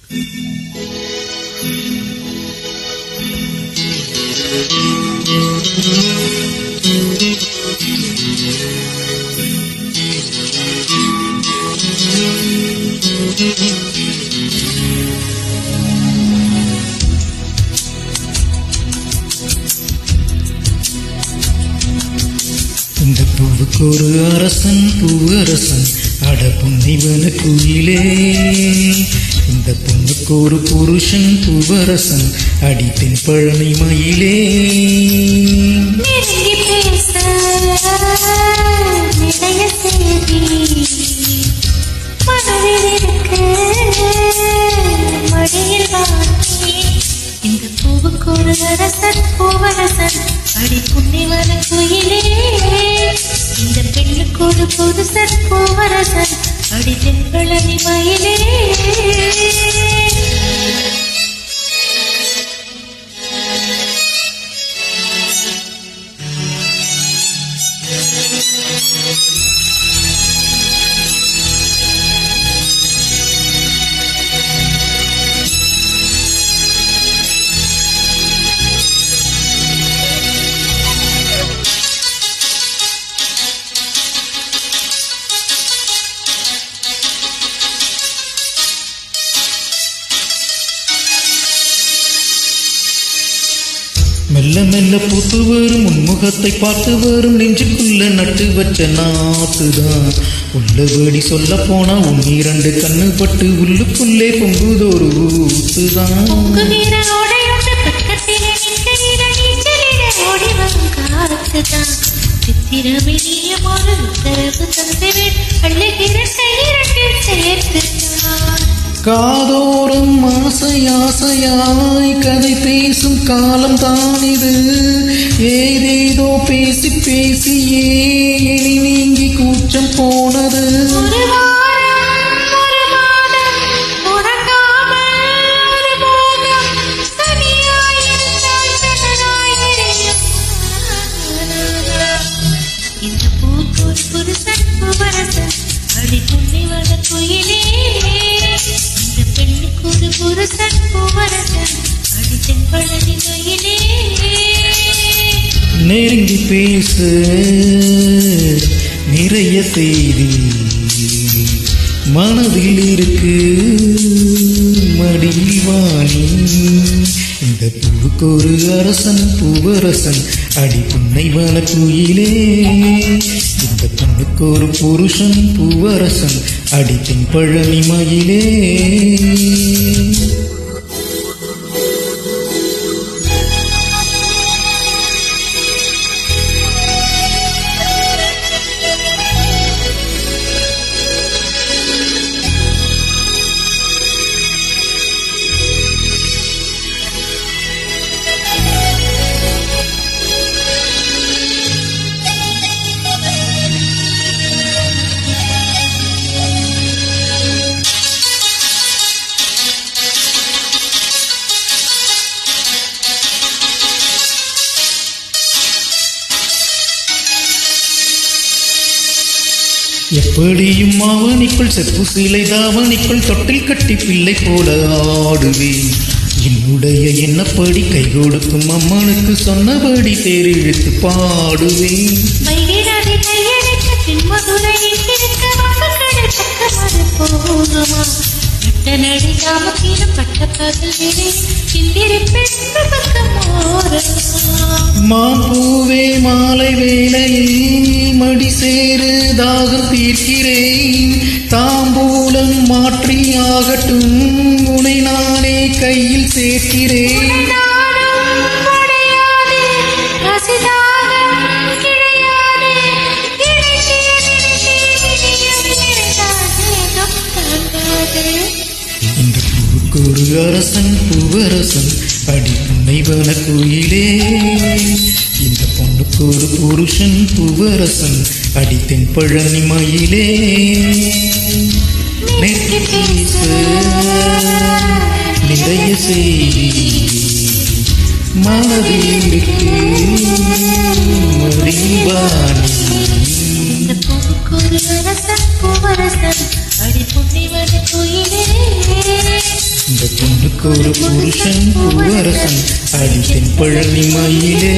இந்த பூவுக்கு ஒரு அரசன் பூவரசன் அட புன்னிவன குயிலே. இந்த பொண்ணுக்கு ஒரு புருஷன் பூவரசன் அடி தென் பழனி மயிலே. இந்த பூவுக்கு ஒரு அரசன் பூவரசன் அடி புன்னிவன குயிலே. இந்த பெண்ணுக்கு ஒரு புருஷன் பூவரசன் அடி தென் பழனி மயிலே. மெல்ல மெல்ல பூத்து வரும் உன்முகத்தை பார்த்து வரும் நெஞ்சுக்குள்ள நட்டு வச்ச நாத்துதான். உள்ளபடி சொல்ல போனா உன் இரண்டு கண்ணு பட்டு உள்ளுக்குள்ளே பொங்குதொரு ஊத்துதான். காதோரம் ஆசையாசையாய் கதை பேசும் காலம் தான் இது. ஏதேதோ பேசி பேசியே எளி நீங்கி கூச்சம் போனது. இந்த பூக்கோர் புருஷன் பூவரசன் அடி புன்னிவன குயிலே. இந்த பெண்ணுக்கு ஒரு புருஷன் பூவரசன் அடி தென் பழனி மயிலே. நெருங்கி பேசு நிறைய செய்தி மனதில் இருக்கு மடியில் வாணி. இந்த பூவுக்கு ஒரு அரசன் பூவரசன் அடி புன்னைவன குயிலே. இந்த பொண்ணுக்கு ஒரு புருஷன் பூவரசன் அடி தென் பழனி மயிலே. எப்படியும் அவனிக்குள் செப்பு சீலை தாவனிக்குள் தொட்டில் கட்டி பிள்ளை போல ஆடுவேன். என்னுடைய எண்ணப்படி கை கொடுக்கும் அம்மனுக்கு சொன்னபடி தேரிழுத்து பாடுவேன். மாப்பூவே மாலை வேளையில் மடி சேரு தாகம் தீர்க்கிறேன். தாம்பூலம் மாற்றி ஆகட்டும் உனை நானே கையில் சேர்க்கிறேன். இந்த பூவுக்கு ஒரு அரசன் பூவரசன் அடி புன்னைவன குயிலே. இந்த பொண்ணுக்கு ஒரு புருஷன் பூவரசன் அடி தென் பழனி மயிலே. நெருங்கி பேசு நிறைய செய்தி மனதில் இருக்கு மடியில் வாணி. இந்த பூவுக்கு ஒரு அரசன் பூவரசன் அடி புன்னைவன குயிலே. இந்த பூவுக்கு ஒரு புருஷன் பூவரசன் அடி தென்பழனி மயிலே